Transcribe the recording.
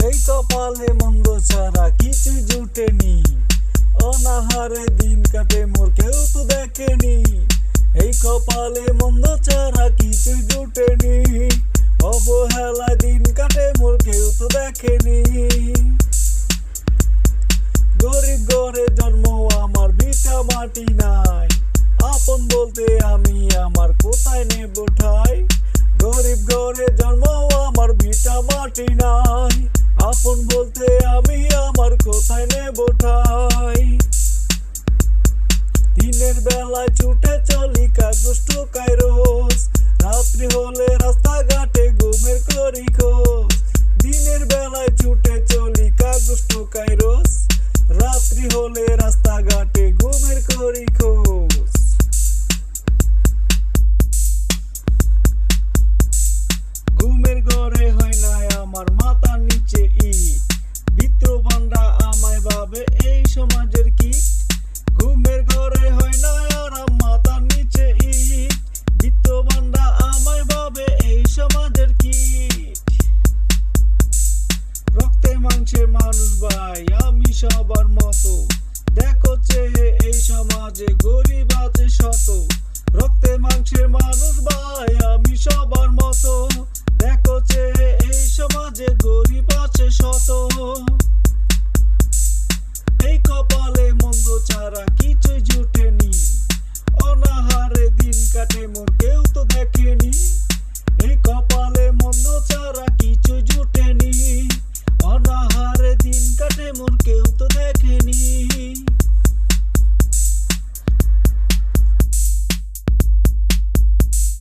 এই কপালে মন্দ ছাড়া কিছু জুটেনি, অনাহারে দিন কাটে মোর কেউ তো দেখেনি। এই কপালে মন্দ ছাড়া কিছু জুটেনি, অবহেলায় দিন কাটে মোর কেউ তো দেখেনি। গরিব ঘরে জন্ম আমার, ভিটা মাটি নাই, আপন বলতে আমি আমার কোথায় নেব ঠাই। গরিব ঘরে জন্ম আমার, ভিটা মাটি নাই, আপন বলতে আমি আমার কোথায় নেব ঠাই। দিনের বেলায় ছুটে চলি কাগজ টোকায় রোজ, রাত্রি হলে রাস্তাঘাটে ঘুমের করি খোঁজ।